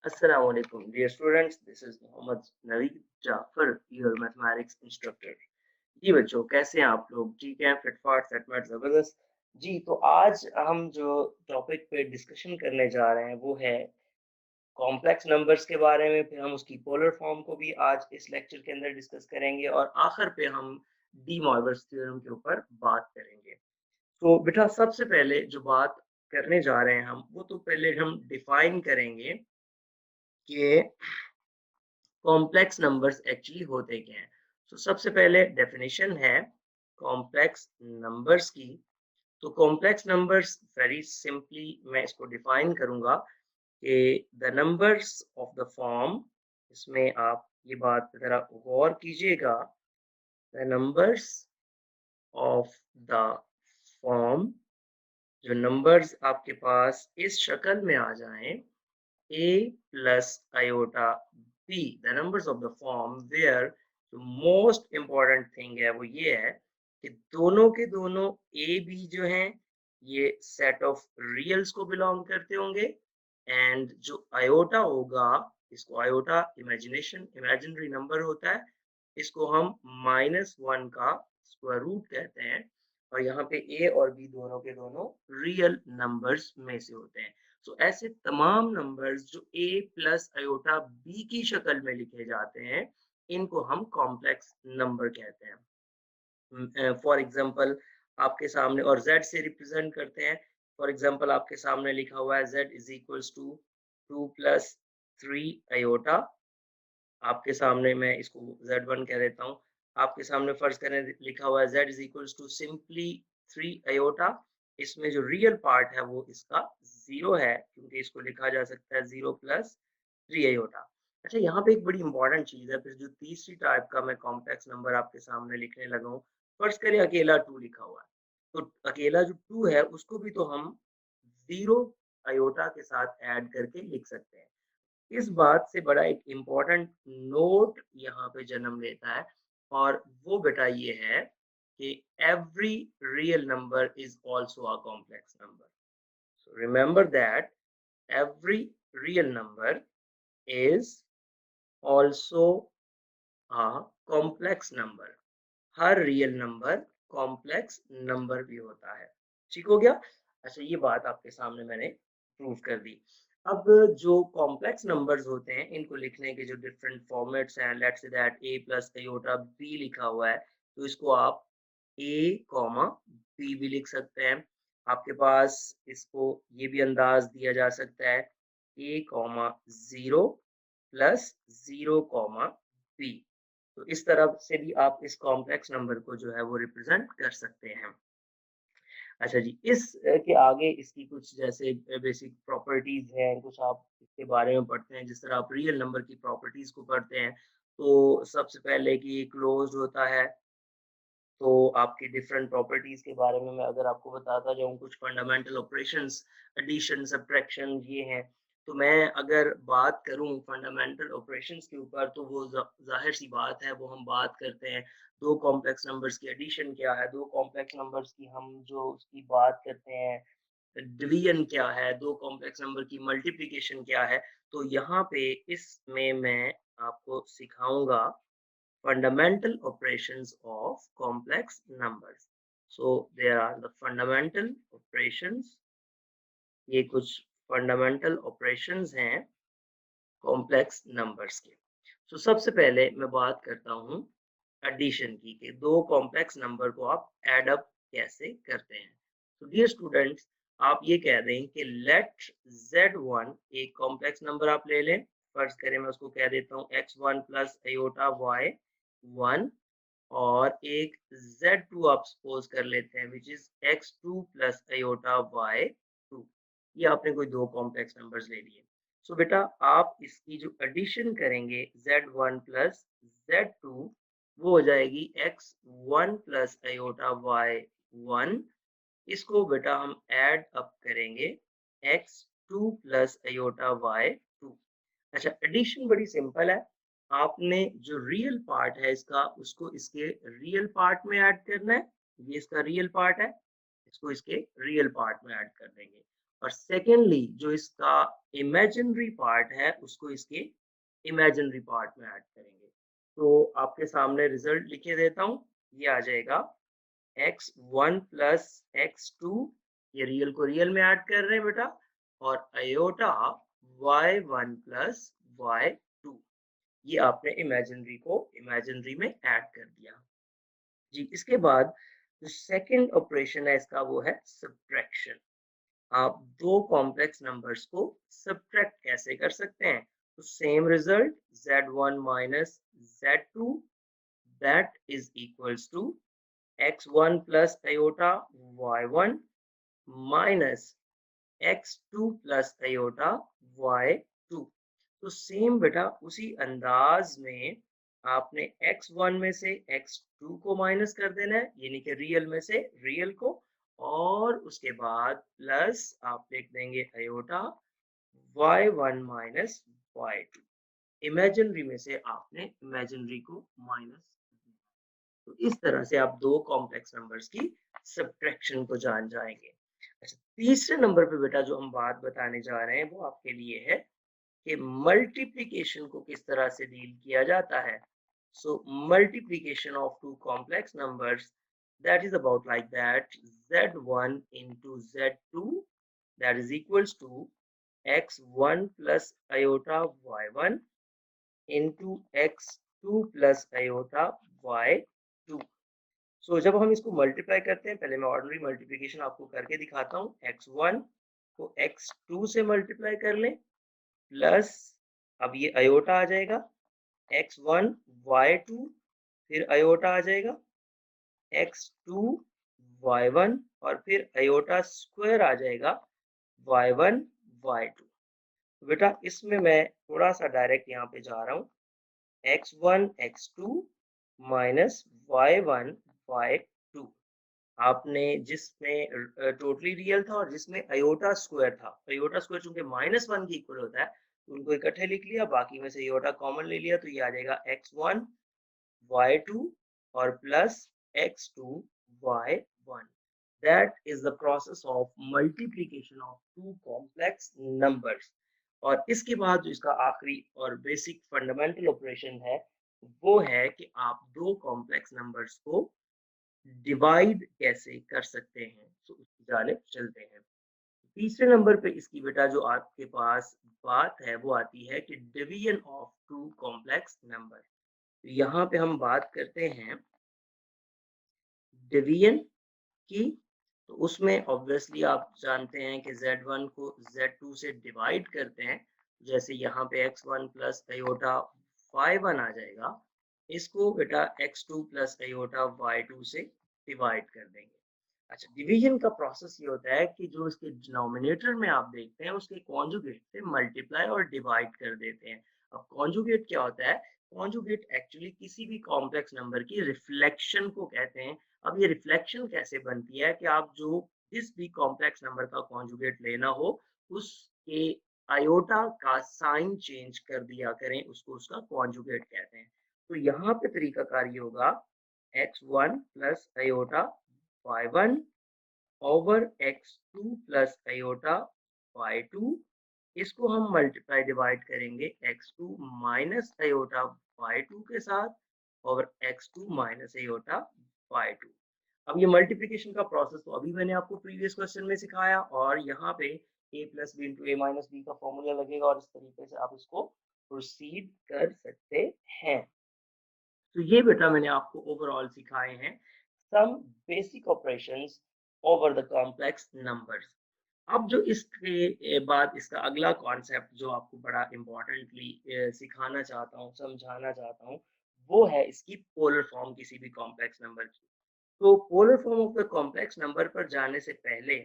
Assalamualaikum, dear students. This is Mohammad Naveed Jafar, your mathematics instructor. जी बच्चों, कैसे हैं आप लोग? ठीक हैं? फिटफाट सेटमेट जबरदस्त। जी, तो आज हम जो टॉपिक पे डिस्कशन करने जा रहे हैं वो है कॉम्प्लेक्स नंबर्स के बारे में। फिर हम उसकी पोलर फॉर्म को भी आज इस लेक्चर के अंदर डिस्कस करेंगे और आखिर पे हम डी मॉर्गन्स थ्योरम के ऊपर बात करेंगे। तो बेटा, सबसे पहले जो बात करने जा रहे हैं हम, वो तो पहले हम डिफाइन करेंगे कि कॉम्प्लेक्स नंबर्स एक्चुअली होते क्या हैं। तो सबसे पहले डेफिनेशन है कॉम्प्लेक्स नंबर्स की। तो कॉम्प्लेक्स नंबर्स वेरी सिंपली मैं इसको डिफाइन करूंगा कि the numbers of the form, इसमें आप ये बात जरा गौर कीजिएगा, the numbers of the form, जो नंबर्स आपके पास इस शक्ल में आ जाएं, a plus iota b, the numbers of the form where the most important thing है वो ये है कि दोनों के दोनों a b जो हैं ये सेट ऑफ रियल्स को बिलोंग करते होंगे। एंड जो आयोटा होगा, इसको आयोटा इमेजिनरी नंबर होता है, इसको हम -1 का स्क्वायर रूट कहते हैं। और यहाँ पे a और b दोनों के दोनों रियल नंबर्स में से होते हैं। तो ऐसे तमाम नंबर्स जो a प्लस आयोटा b की शक्ल में लिखे जाते हैं, इनको हम कॉम्प्लेक्स नंबर कहते हैं। फॉर एग्जांपल आपके सामने, और z से रिप्रेजेंट करते हैं। फॉर एग्जांपल आपके सामने लिखा हुआ है z is equals to 2 plus 3 iota. आपके सामने मैं इसको z1 कह देता हूँ। आपके सामने फर्ज करें लिखा हुआ है z is equals to simply 3 iota. इसमें जो रियल पार्ट है वो इसका 0 है, क्योंकि इसको लिखा जा सकता है 0 प्लस 3 आयोटा। अच्छा, यहाँ पे एक बड़ी इंपॉर्टेंट चीज है। फिर जो तीसरी टाइप का मैं कॉम्प्लेक्स नंबर आपके सामने लिखने लगा हूँ, फर्ज करें अकेला 2 लिखा हुआ है, तो अकेला जो 2 है उसको भी तो हम 0 आयोटा के साथ ऐड करके लिख सकते हैं। इस बात से बड़ा एक इम्पोर्टेंट नोट यहाँ पे जन्म लेता है, और वो बेटा ये है कि every real number is also a complex number. So remember that every real number is also a complex number. Her real number complex number भी होता है। ठीक हो गया? अच्छा, ये बात आपके सामने मैंने प्रूव कर दी। अब जो कॉम्प्लेक्स नंबर्स होते हैं, इनको लिखने के जो डिफरेंट फॉर्मेट्स हैं, let's say that a plus iota b लिखा हुआ है, तो इसको आप a कॉमा b भी लिख सकते हैं। आपके पास इसको ये भी अंदाज दिया जा सकता है a comma 0 plus 0 comma b। तो इस तरह से भी आप इस कॉम्प्लेक्स नंबर को जो है वो रिप्रेजेंट कर सकते हैं। अच्छा जी, इस के आगे इसकी कुछ जैसे बेसिक प्रॉपर्टीज हैं, कुछ आप इसके बारे में पढ़ते हैं। जिस तरह आप रियल नंबर की प्रॉपर्टीज को पढ़ते हैं, तो सबसे पहले कि ये क्लोज्ड होता है। तो आपकी डिफरेंट प्रॉपर्टीज के बारे में मैं अगर आपको बताता जाऊँ, कुछ फंडामेंटल ऑपरेशंस, एडिशन, सब्ट्रैक्शन ये हैं। तो मैं अगर बात करूँ फंडामेंटल ऑपरेशंस के ऊपर, तो वो ज़ाहिर सी बात है, वो हम बात करते हैं दो कॉम्प्लेक्स नंबर्स की एडिशन क्या है, दो कॉम्प्लेक्स नंबर्स की हम जो उसकी बात करते हैं डिवीजन क्या है, दो कॉम्प्लेक्स नंबर की मल्टीप्लिकेशन क्या है। तो यहाँ पे इसमें मैं आपको सिखाऊंगा fundamental operations of complex numbers. So there are the fundamental operations, ये कुछ fundamental operations हैं complex numbers के। So सबसे पहले मैं बात करता हूँ addition की, कि दो complex number को आप add up कैसे करते हैं। So dear students, आप ये कह दें कि let z1 एक complex number आप ले लें। फर्ज करें मैं उसको कह देता हूँ x1 plus iota y1, और एक z2 आप सपोज कर लेते हैं which is x2 plus iota y2। ये आपने कोई दो कॉम्प्लेक्स नंबर्स ले लिए। सो बेटा, आप इसकी जो एडिशन करेंगे z1 प्लस z2, वो हो जाएगी x1 प्लस आयोटा y1। इसको बेटा हम ऐड अप करेंगे x2 प्लस आयोटा y2। अच्छा, एडिशन बड़ी सिंपल है। आपने जो रियल पार्ट है इसका, उसको इसके रियल पार्ट में ऐड करना है। ये इसका रियल पार्ट है, इसको इसके रियल पार्ट में ऐड कर देंगे। और सेकेंडली जो इसका इमेजिनरी पार्ट है उसको इसके इमेजिनरी पार्ट में ऐड करेंगे। तो आपके सामने रिजल्ट लिखे देता हूँ। ये आ जाएगा x1 प्लस x2, ये रियल को रियल में ऐड कर रहे हैं बेटा, और अयोटा y1 प्लस y2, ये आपने इमेजिनरी को इमेजिनरी में ऐड कर दिया। जी, इसके बाद जो सेकंड ऑपरेशन है इसका वो है सब्ट्रैक्शन। आप दो कॉम्प्लेक्स नंबर्स को सब्ट्रैक्ट कैसे कर सकते हैं? तो same result z1 minus z2 that is equals to x1 plus iota y1 minus x2 plus iota y2। तो सेम बेटा उसी अंदाज में आपने x1 में से x2 को माइनस कर देना है, यानी कि रियल में से रियल को, और उसके बाद प्लस आप लिख देंगे aorta y1 minus y2। Imaginary में से आपने इमेजिनरी को माइनस। तो इस तरह से आप दो कॉम्प्लेक्स नंबर्स की सब्ट्रैक्शन को जान जाएंगे। अच्छा, तीसरे नंबर पे बेटा जो हम बात बताने जा रहे हैं वो आपके लिए है कि मल्टीप्लिकेशन को किस तरह से डील किया जाता है। So multiplication of two complex numbers, that is about like that z1 into z2 that is equals to x1 plus iota y1 into x2 plus iota y2। सो जब हम इसको मल्टीप्लाई करते हैं, पहले मैं ऑर्डिनरी मल्टीप्लिकेशन आपको करके दिखाता हूँ। x1 को x2 से मल्टीप्लाई कर लें, प्लस अब ये अयोटा आ जाएगा x1 y2, फिर अयोटा आ जाएगा x2 y1, और फिर अयोटा स्क्वायर आ जाएगा y1 y2। बेटा इसमें मैं थोड़ा सा डायरेक्ट यहाँ पे जा रहा हूँ, x1 x2 minus y1 y2। आपने जिसमें टोटली रियल था और जिसमें अयोटा स्क्वायर था, अयोटा स्क्वायर चूंकि -1 के इक्वल होता है तो उनको इकट्ठे लिख लिया, बाकी में से अयोटा कॉमन ले लिया, तो ये आ जाएगा x1 y2 और plus x2 y1। That is the process of multiplication of two complex numbers. और इसके बाद जो इसका आखिरी और बेसिक फंडामेंटल ऑपरेशन है वो है कि आप दो कॉम्प्लेक्स नंबर्स को डिवाइड कैसे कर सकते हैं, तो उसकी जानिब चलते हैं। तीसरे नंबर पे इसकी बेटा जो आपके पास बात है वो आती है कि division of two complex number. तो यहाँ पे हम बात करते हैं डिवीजन की। तो उसमें ऑब्वियसली आप जानते हैं कि z1 को z2 से डिवाइड करते हैं, जैसे यहाँ पे x1 प्लस अयोटा y1 आ जाएगा, इसको बेटा x2 प्लस अयोटा y2 से डिवाइड कर देंगे। अच्छा, डिवीजन का प्रोसेस ये होता है कि जो इसके डिनोमिनेटर में आप देखते हैं उसके कॉन्जुगेट से मल्टीप्लाई और डिवाइड कर देते हैं। अब कॉन्जुगेट क्या होता है? कॉन्जुगेट एक्चुअली किसी भी कॉम्प्लेक्स नंबर की रिफ्लेक्शन को कहते हैं। अब ये रिफ्लेक्शन कैसे बनती है कि आप जो जिस भी कॉम्प्लेक्स नंबर का कॉन्जुगेट लेना हो उसके आयोटा का साइन चेंज कर दिया करें, उसको उसका कॉन्जुगेट कहते हैं। तो यहाँ पे तरीकाकार ये होगा x1 plus iota y1 over x2 plus iota y2, इसको हम मल्टीप्लाई डिवाइड करेंगे x2 माइनस आयोटा y2 के साथ, और x2 माइनस आयोटा y2। अब ये मल्टीप्लिकेशन का प्रोसेस तो अभी मैंने आपको प्रीवियस क्वेश्चन में सिखाया, और यहाँ पे a plus B into A minus B का फॉर्मूला लगेगा और इस तरीके से आप इसको प्रोसीड कर सकते हैं। तो ये बेटा मैंने आपको ओवरऑल सिखाए हैं some basic operations over the complex numbers. अब जो इसके बाद इसका अगला कॉन्सेप्ट जो आपको बड़ा इम्पोर्टेंटली सिखाना चाहता हूँ, समझाना चाहता हूँ, वो है इसकी पोलर फॉर्म किसी भी कॉम्प्लेक्स नंबर की। तो polar form of the complex number पर जाने से पहले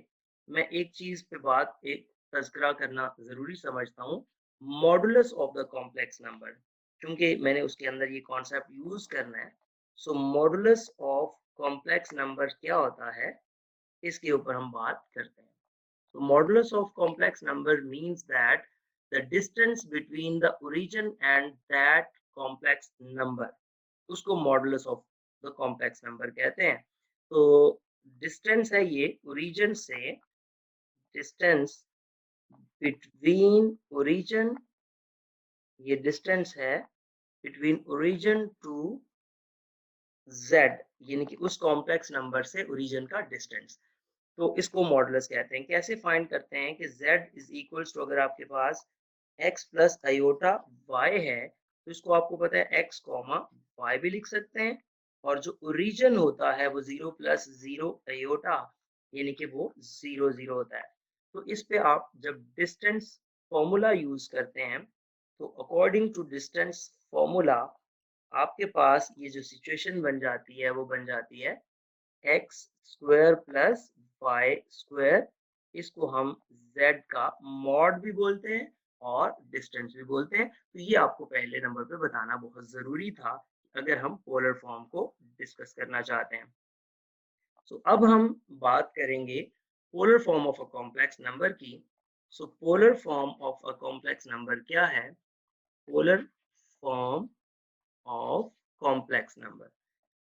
मैं एक चीज पे बात एक तज़किरा करना ज़रूरी समझता हूँ, modulus of the complex number. क्योंकि मैंने उसके अंदर ये कॉन्सेप्ट यूज़ करना है। सो मॉडुलस ऑफ कॉम्प्लेक्स नंबर क्या होता है, इसके ऊपर हम बात करते हैं। So modulus of complex number means that the distance between the origin and that complex number, उसको modulus of the complex number कहते हैं। तो डिस्टेंस है ये ओरिजिन से डिस्टेंस बिटवीन ओरिजिन, ये डिस्टेंस है बिटवीन ओरिजिन टू z, यानी कि उस कॉम्प्लेक्स नंबर से ओरिजिन का डिस्टेंस। तो इसको मॉडुलस कहते हैं। कैसे फाइंड करते हैं कि z इज इक्वल्स टू, अगर आपके पास x प्लस आयोटा y है तो इसको आपको पता है x कॉमा y भी लिख सकते हैं, और जो ओरिजिन होता है वो 0 प्लस 0 आयोटा, यानी कि वो 0 0 होता है। तो इस पे आप जब डिस्टेंस फॉर्मूला यूज करते हैं तो अकॉर्डिंग टू डिस्टेंस फॉर्मूला आपके पास ये जो सिचुएशन बन जाती है वो बन जाती है X square plus Y square. इसको हम z का मॉड भी बोलते हैं और डिस्टेंस भी बोलते हैं। तो ये आपको पहले नंबर पे बताना बहुत ज़रूरी था अगर हम पोलर फॉर्म को डिस्कस करना चाहते हैं। सो अब हम बात करेंगे polar form of a complex number की। So polar form of a complex number क्या है? Polar form of complex number.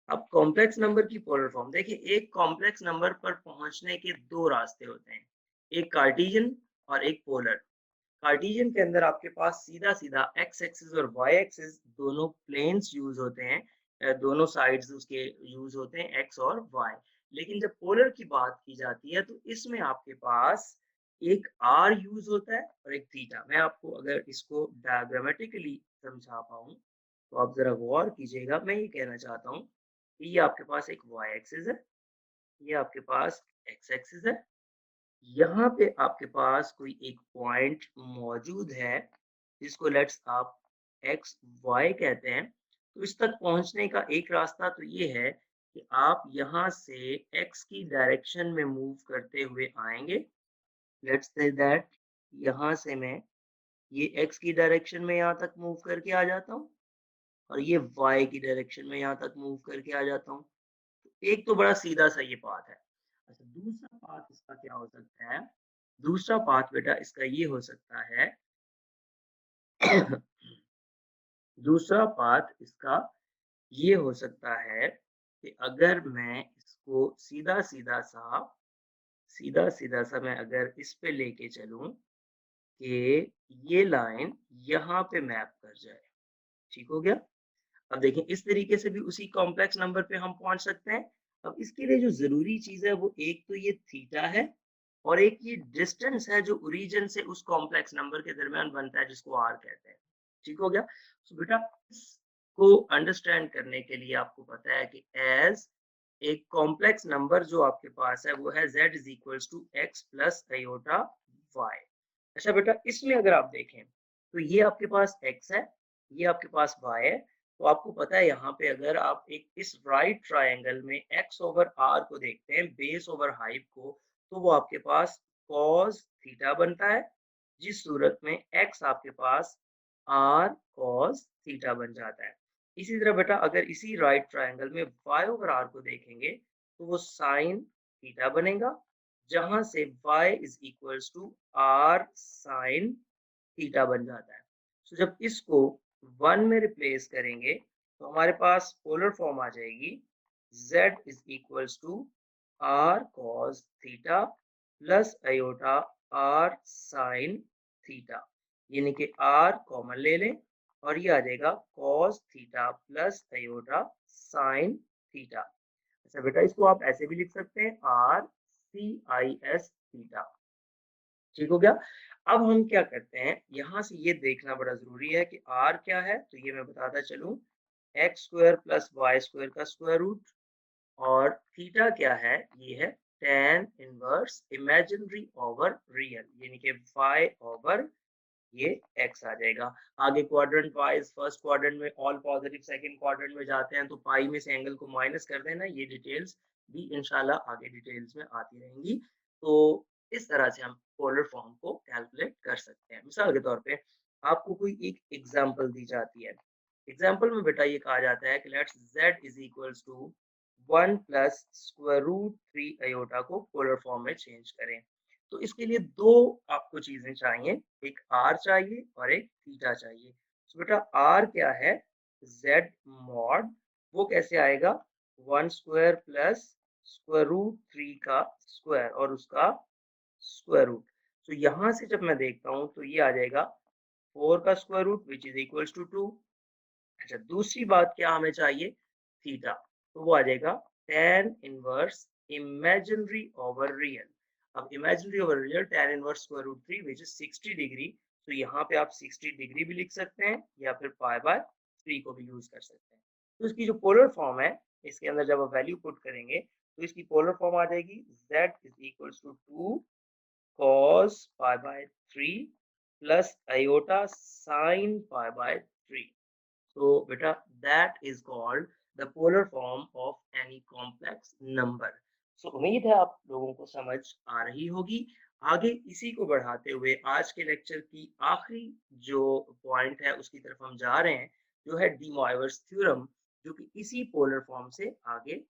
अब कॉम्प्लेक्स नंबर की पोलर फॉर्म देखिए, एक कॉम्प्लेक्स नंबर पर पहुंचने के दो रास्ते होते हैं, एक कार्टेशियन और एक पोलर। कार्टेशियन के अंदर आपके पास सीधा सीधा एक्स एक्सिस और वाई एक्सिस दोनों प्लेन्स यूज होते हैं, दोनों साइड्स उसके यूज होते हैं एक्स और वाई। लेकिन जब पोलर की बात की जाती है तो इसमें आपके पास एक आर यूज होता है और एक थीटा। मैं आपको अगर इसको डायग्रामेटिकली समझा पाऊँ तो आप जरा गौर कीजिएगा। मैं ये कहना चाहता हूँ कि ये आपके पास एक वाई एक्सिस है, ये आपके पास एक्स एक्सिस है, यहाँ पे आपके पास कोई एक पॉइंट मौजूद है जिसको लेट्स आप एक्स वाई कहते हैं। तो इस तक पहुंचने का एक रास्ता तो ये है कि आप यहाँ से एक्स की डायरेक्शन में मूव करते हुए आएंगे। लेट्स से दैट यहाँ से मैं ये एक्स की डायरेक्शन में यहाँ तक मूव करके आ जाता हूँ और ये वाई की डायरेक्शन में यहाँ तक मूव करके आ जाता हूँ। एक तो बड़ा सीधा सा ये पाथ है। अच्छा, दूसरा पाथ इसका क्या हो सकता है? दूसरा पाथ बेटा इसका ये हो सकता है दूसरा पाथ इसका ये हो सकता है कि अगर मैं इसको सीधा सीधा सा मैं अगर इस पे लेके चलूं कि ये लाइन यहाँ पे मैप कर जाए। ठीक हो गया? अब देखें, इस तरीके से भी उसी कॉम्प्लेक्स नंबर पे हम पहुंच सकते हैं। अब इसके लिए जो जरूरी चीज है वो एक तो ये थीटा है और एक ये डिस्टेंस है जो ओरिजिन से उस कॉम्प्लेक्स नंबर के दरमियान बनता है, जिसको आर कहते हैं। ठीक हो गया? तो बेटा इसको अंडरस्टैंड करने के लिए आपको पता है कि एज एक कॉम्प्लेक्स नंबर जो आपके पास है वो है z is equals to X plus iota Y. अच्छा बेटा, इसमें अगर आप देखें तो ये आपके पास x है, ये आपके पास y है। तो आपको पता है यहाँ पे अगर आप एक इस राइट ट्रायंगल में x ओवर r को देखते हैं, बेस ओवर हाइट को, तो वो आपके पास cos थीटा बनता है, जिस सूरत में x आपके पास r cos थीटा बन जाता है। इसी तरह बेटा अगर इसी राइट ट्रायंगल में y ओवर r को देखेंगे तो वो sin थीटा बनेगा, जहां से y is equals to r sin theta बन जाता है। तो जब इसको 1 में रिप्लेस करेंगे तो हमारे पास पोलर फॉर्म आ जाएगी z is equals to r cos theta plus iota r sin theta, यानी कि r कॉमन ले लें और ये आ जाएगा cos theta plus iota sin theta. अच्छा बेटा, इसको आप ऐसे भी लिख सकते हैं r cis थीटा। ठीक हो गया? अब हम क्या करते हैं, यहाँ से ये देखना बड़ा ज़रूरी है कि r क्या है, तो ये मैं बताता चलूँ, X square plus Y square का स्क्वायर रूट, और थीटा क्या है, ये है tan inverse imaginary over real, यानी कि y ओवर ये x आ जाएगा। आगे क्वाड्रेंट वाइज फर्स्ट क्वाड्रेंट में ऑल पॉजिटिव, सेकंड क्वाड्रेंट में जाते हैं तो पाई में से एंगल को माइनस कर देना। ये डिटेल्स भी इंशाल्लाह आगे डिटेल्स में आती रहेंगी। तो इस तरह से हम पोलर फॉर्म को कैलकुलेट कर सकते हैं। मिसाल के तौर पे आपको कोई एक एग्जांपल दी जाती है। एग्जांपल में बेटा ये कहा जाता है कि let's z is equals to 1 plus square root 3 iota को पोलर फॉर्म में चेंज करें। तो इसके लिए दो आपको चीजें चाहिए, एक r चाहिए और एक थीटा चाहिए। तो बेटा r क्या है, z मॉड, वो कैसे आएगा, 1 स्क्वायर प्लस स्क्वायर रूट 3 का स्क्वायर और उसका स्क्वायर रूट। तो यहाँ से जब मैं देखता हूँ तो ये आ जाएगा 4 का square root which is equals to 2। अच्छा, दूसरी बात क्या हमें चाहिए? थीटा। तो वो आ जाएगा tan inverse imaginary over real. अब imaginary over real tan inverse square root 3 which is 60 degree. तो यहाँ पे आप 60 डिग्री भी लिख सकते हैं या फिर पाई बाय 3 को भी यूज कर सकते हैं। तो इसकी जो पोलर फॉर्म है, इसके अंदर जब आप वैल्यू पुट करेंगे तो इसकी पोलर फॉर्म आ जाएगी z is equals to 2 cos pi by 3 plus iota sin pi by 3. So beta, that is called the polar form of any complex number. So उम्मीद है आप लोगों को समझ आ रही होगी। आगे इसी को बढ़ाते हुए आज के लेक्चर की आखिरी जो पॉइंट है उसकी तरफ हम जा रहे हैं, जो है डी मॉइवर्स थ्योरम, जो कि इसी पोलर फॉर्म से आगे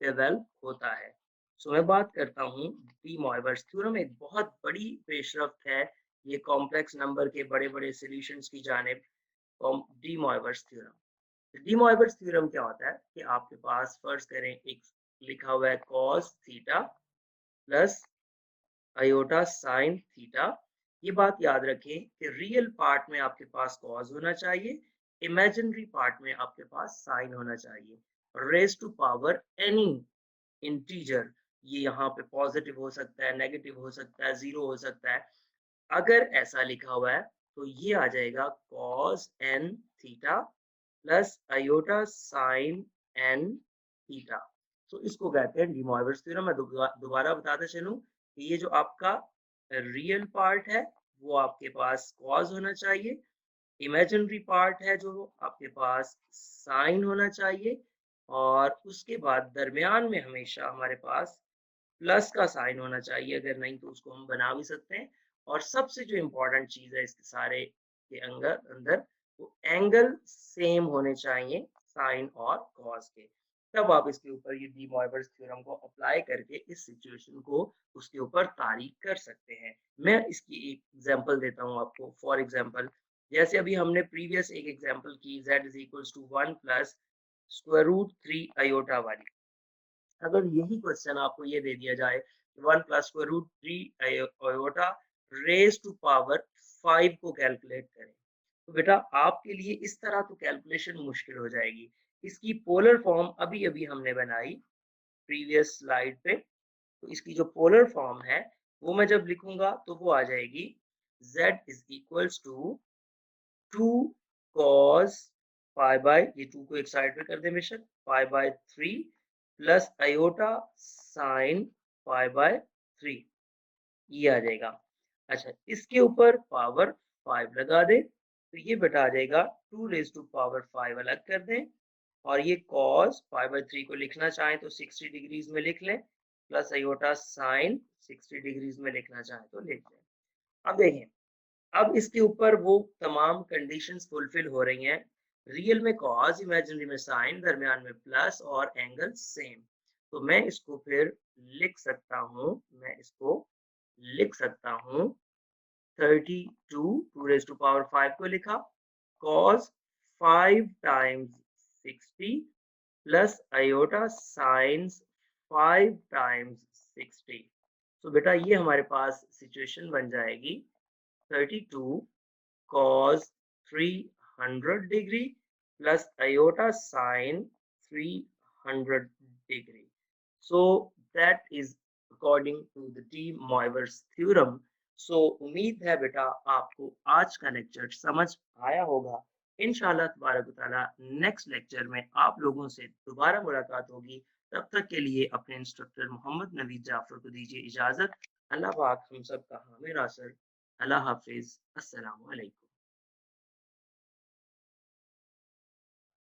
डेवलप होता है। सो मैं बात करता हूँ डी मॉइवर्स थ्योरम। एक बहुत बड़ी पेशरफ्त है ये कॉम्प्लेक्स नंबर के बड़े-बड़े सॉल्यूशंस की जानिब, डी मॉइवर्स थ्योरम। डी मॉइवर्स थ्योरम क्या होता है कि आपके पास फर्ज करें एक लिखा हुआ है cos theta plus iota sine theta. ये बात याद रखें कि रियल पार्ट में आपके पास cos होना चाहिए, इमेजिनरी पार्ट में आपके पास साइन होना चाहिए। Raise to power any integer, ये यहाँ पे पॉजिटिव हो सकता है, नेगेटिव हो सकता है, जीरो हो सकता है। अगर ऐसा लिखा हुआ है तो ये आ जाएगा cos n theta plus iota sign n theta. तो इसको कहते हैं डी मॉइवर्स थ्योरम। मैं दोबारा बताते चलूं कि ये जो आपका रियल पार्ट है वो आपके पास cos होना चाहिए, इमेजिनरी पार्ट है जो आपके पास साइन होना चाहिए, और उसके बाद दरमियान में हमेशा हमारे पास प्लस का साइन होना चाहिए। अगर नहीं तो उसको हम बना भी सकते हैं। और सबसे जो इम्पोर्टेंट चीज़ है इसके सारे के अंदर अंदर, वो एंगल सेम होने चाहिए साइन और कॉस के। तब आप इसके ऊपर ये डी मॉइवर्स थ्योरम को अप्लाई करके इस सिचुएशन को उसके ऊपर तारीख कर सकते हैं। मैं इसकी एक एग्जांपल देता हूँ आपको। फॉर एग्जांपल, जैसे अभी हमने प्रीवियस एक एग्जांपल की z is equals to 1 plus square root 3 iota वाली। अगर यही क्वेश्चन आपको ये दे दिया जाए 1 plus square root 3 iota raise to power 5 को कैलकुलेट करें, तो बेटा आपके लिए इस तरह तो कैलकुलेशन मुश्किल हो जाएगी। इसकी पोलर फॉर्म अभी अभी हमने बनाई प्रीवियस स्लाइड पे। तो इसकी जो पोलर फॉर्म है वो मैं जब लिखूंगा तो वो आ जाएगी z is equals to 2 cos pi by, ये 2 को एक साइड पे कर दें बेशक, pi by 3 plus iota sine pi by 3, ये आ जाएगा। अच्छा, इसके ऊपर पावर 5 लगा दें तो ये बेटा आ जाएगा 2 रेज टू पावर 5 अलग कर दें, और ये cos पाई बाय 3 को लिखना चाहें तो 60 डिग्रीज में लिख लें, प्लस आयोटा साइन 60 डिग्रीज में लिखना चाहें तो लिख लें। अब देखें, अब इसके ऊपर वो तमाम कंडीशंस फुलफिल हो रही हैं। रियल में कॉस, इमेजिनरी में साइन, दरमियान में प्लस और एंगल सेम। तो मैं इसको फिर लिख सकता हूँ, मैं इसको लिख सकता हूँ 32, 2 रेज टू पावर 5 को लिखा, cos 5 times 60 plus iota science 5 times 60। तो बेटा ये हमारे पास सिचुएशन बन जाएगी 32 cos 300 degree plus iota sin 300 degree. So that is according to the de Moivre's theorem. So उम्मीद है बेटा आपको आज का लेक्चर समझ आया होगा। इंशाल्लाह तबारक ताला नेक्स्ट लेक्चर में आप लोगों से दोबारा मुलाकात होगी। तब तक के लिए अपने इंस्ट्रक्टर मोहम्मद नवीद जाफर को दीजिए इजाज़त। अल्लाह पाक हम सब का हामी नासर। अल्लाह हाफिज़। अस्सलामु अलैकुम।